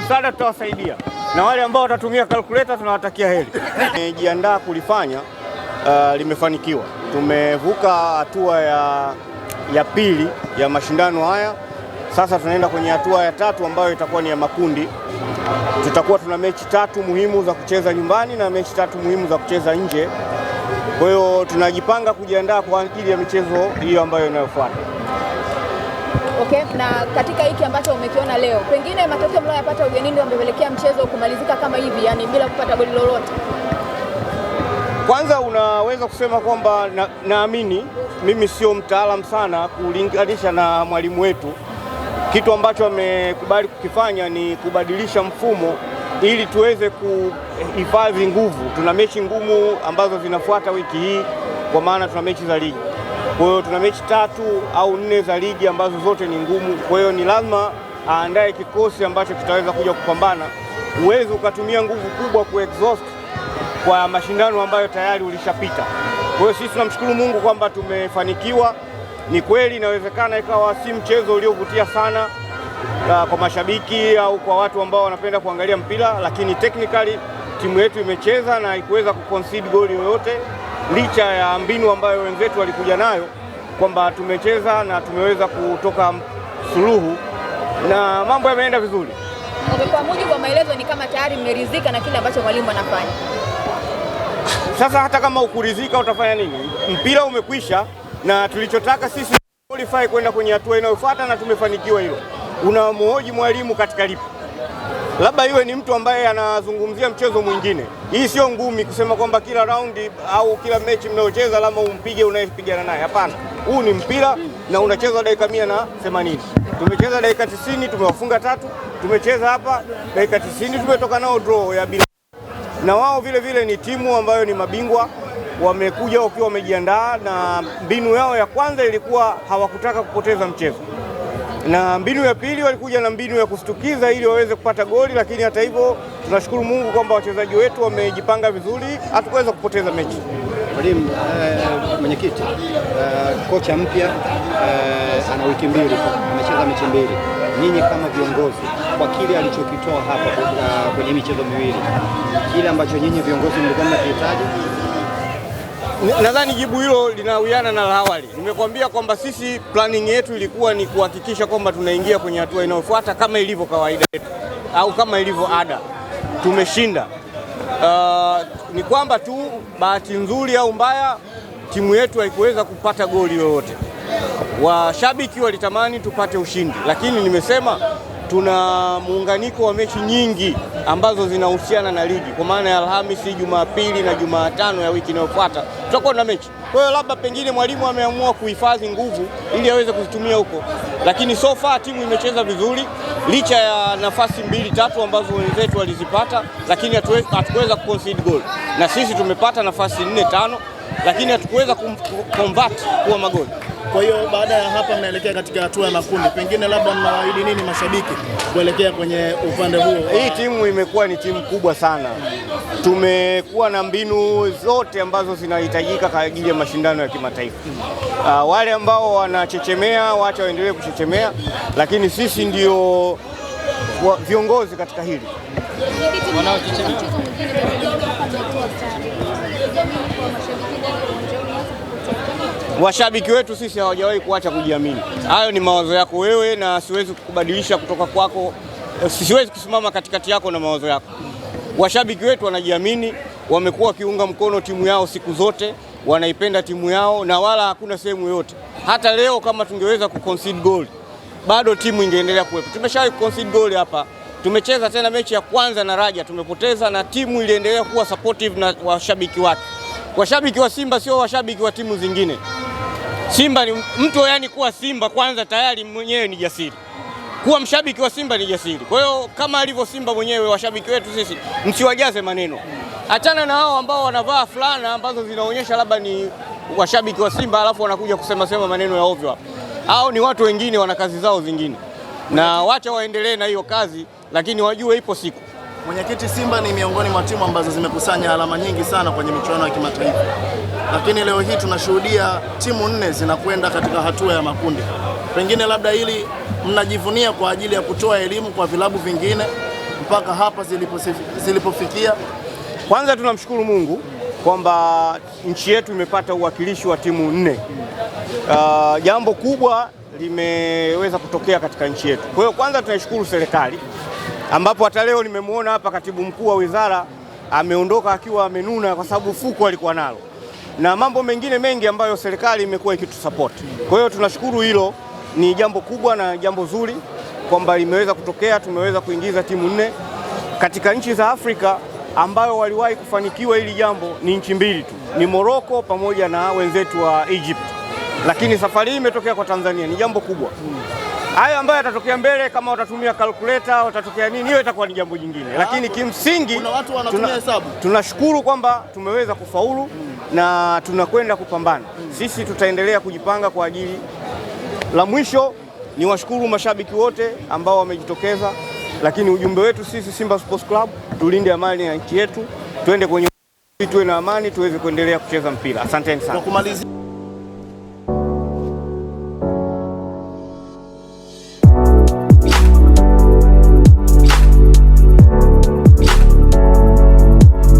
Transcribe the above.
msaada tutawasaidia, na wale ambao watatumia calculator tunawatakia heri. Tumejiandaa kulifanya, limefanikiwa. Tumevuka hatua ya pili ya mashindano haya. Sasa tunaenda kwenye hatua ya tatu ambayo itakuwa ni ya makundi. Tutakuwa tuna mechi 3 muhimu za kucheza nyumbani na mechi 3 muhimu za kucheza nje. Kwa hiyo tunajipanga kujiandaa kwa ajili ya michezo hiyo ambayo inayofuata. Okay, na katika hiki ambacho umekiona leo, pengine matokeo mlioyapata ugenini wamepelekea mchezo kumalizika kama hivi, yani bila kupata goli lolote? Kwanza unaweza kusema kwamba naamini mimi sio mtaalamu sana kulinganisha na mwalimu wetu. Kitu ambacho amekubali kukifanya ni kubadilisha mfumo ili tuweze kuhifadhi nguvu. Tuna mechi ngumu ambazo zinafuata wiki hii, kwa maana tuna mechi za ligi. Kwa hiyo tuna mechi 3 au 4 za ligi ambazo zote ni ngumu. Kwa hiyo ni lazima aandae kikosi ambacho kitaweza kuja kupambana. Uweze ukatumia nguvu kubwa kuexhaust kwa mashindano ambayo tayari ulishapita. Kwa hiyo sisi tunamshukuru Mungu kwamba tumefanikiwa. Ni kweli inawezekana ikawa si mchezo uliovutia sana kwa mashabiki au kwa watu ambao wanapenda kuangalia mpira, lakini technically timu yetu imecheza na haikuweza kuconcede goli yoyote, licha ya mbinu ambayo wenzetu walikuja nayo, kwamba tumecheza na tumeweza kutoka suluhu na mambo yameenda vizuri. Kwa mujibu wa maelezo ni kama tayari mmeridhika na kile ambacho mwalimu anafanya. Sasa hata kama ukuridhika utafanya nini? Mpira umekwisha na tulichotaka sisi qualify kwenda kwenye hatua inayofuata na tumefanikiwa hilo. Unamhoji mwalimu katika lipi? Labda iwe ni mtu ambaye anazungumzia mchezo mwingine. Hii sio ngumi kusema kwamba kila raundi au kila mechi mnayocheza lazima umpige unayepigana naye. Hapana. Huu ni mpira na unachezwa dakika 180. Tumecheza dakika 90, tumewafunga 3. Tumecheza hapa dakika 90, tumetoka nao draw ya bila. Na wao vile vile ni timu ambayo ni mabingwa, wamekuja wakiwa wamejiandaa, na mbinu yao ya kwanza ilikuwa hawakutaka kupoteza mchezo. Na mbinu ya pili walikuja na mbinu ya kushtukiza ili waweze kupata goli, lakini hata hivyo tunashukuru Mungu kwamba wachezaji wetu wamejipanga vizuri, hatukuweza kupoteza mechi. Mwalimu, mwenyekiti, kocha mpya ana wiki mbili, amecheza mechi 2. Nyinyi kama viongozi, kwa kile alichokitoa hapa kwenye michezo miwili, kile ambacho nyinyi viongozi mlikuwa mnahitaji? Nadhani jibu hilo linawiana na la awali. Nimekwambia kwamba sisi planning yetu ilikuwa ni kuhakikisha kwamba tunaingia kwenye hatua inayofuata kama ilivyo kawaida yetu au kama ilivyo ada. Tumeshinda. Ni kwamba tu bahati nzuri au mbaya timu yetu haikuweza kupata goli lolote. Washabiki walitamani tupate ushindi, lakini nimesema tuna muunganiko wa mechi nyingi ambazo zinahusiana na ligi, kwa maana ya Alhamisi, Jumapili na Jumatano ya wiki inayofuata tutakuwa na mechi. Kwa hiyo labda pengine mwalimu ameamua kuhifadhi nguvu ili aweze kuzitumia huko, lakini so far timu imecheza vizuri licha ya nafasi 2-3 ambazo wenzetu walizipata, lakini hatukuweza kuconcede goal. Na sisi tumepata nafasi 4-5 lakini hatukuweza convert kuwa magoli. Kwa hiyo baada ya hapa mnaelekea katika hatua ya makundi, pengine labda mnawaahidi nini mashabiki kuelekea kwenye upande huo? Hii timu imekuwa ni timu kubwa sana. Tumekuwa na mbinu zote ambazo zinahitajika kwa ajili ya mashindano ya kimataifa. Wale ambao wanachechemea wacha waendelee kuchechemea, lakini sisi ndio viongozi katika hili. Washabiki wetu sisi hawajawahi kuacha kujiamini. Hayo ni mawazo yako wewe na siwezi kukubadilisha kutoka kwako. Siwezi kusimama katikati yako na mawazo yako. Washabiki wetu wanajiamini, wamekuwa kiunga mkono timu yao siku zote, wanaipenda timu yao na wala hakuna sehemu yote. Hata leo kama tungeweza kuconcede goal, bado timu ingeendelea kuwepo. Tumeshawahi kuconcede goal hapa. Tumecheza tena mechi ya kwanza na Raja, tumepoteza na timu iliendelea kuwa supportive na washabiki wake. Washabiki wa Simba sio washabiki wa timu zingine. Simba ni mtu, yani kuwa Simba kwanza tayari mwenyewe ni jasiri. Kuwa mshabiki wa Simba ni jasiri. Kwa hiyo kama alivyo Simba mwenyewe, washabiki wetu sisi msiwajaze maneno. Achana na hao ambao wanavaa fulana ambazo zinaonyesha labda ni washabiki wa Simba alafu wanakuja kusema maneno ya ovyo hapa. Hao ni watu wengine, wana kazi zao zingine. Na wacha waendelee na hiyo kazi, lakini wajue ipo siku. Mwenyekiti, Simba ni miongoni mwa timu ambazo zimekusanya alama nyingi sana kwenye michuano ya kimataifa. Lakini leo hii tunashuhudia timu 4 zinakwenda katika hatua ya makundi. Pengine labda hili mnajivunia kwa ajili ya kutoa elimu kwa vilabu vingine mpaka hapa zilipofikia? Kwanza tunamshukuru Mungu kwamba nchi yetu imepata uwakilishi wa timu 4. Jambo kubwa limeweza kutokea katika nchi yetu. Kwa hiyo kwanza tunaishukuru serikali, ambapo hata leo nimemwona hapa katibu mkuu wa wizara ameondoka akiwa amenuna kwa sababu fuko alikuwa nalo, na mambo mengine mengi ambayo serikali imekuwa ikitusupport. Kwa hiyo tunashukuru, hilo ni jambo kubwa na jambo zuri kwamba limeweza kutokea. Tumeweza kuingiza timu 4 katika nchi za Afrika ambayo waliwahi kufanikiwa hili jambo ni nchi 2 tu, ni Morocco pamoja na wenzetu wa Egypt, lakini safari hii imetokea kwa Tanzania, ni jambo kubwa. Hayo ambayo yatatokea mbele, kama watatumia calculator, watatokea nini, hiyo itakuwa ni jambo jingine, lakini kimsingi kuna watu wanatumia hesabu. Tunashukuru kwamba tumeweza kufaulu na tunakwenda kupambana. Sisi tutaendelea kujipanga kwa ajili. La mwisho ni washukuru mashabiki wote ambao wamejitokeza, lakini ujumbe wetu sisi Simba Sports Club, tulinde amani ya nchi yetu, tuende kwenye tuwe na amani, tuweze kuendelea kucheza mpira. Asanteni sana.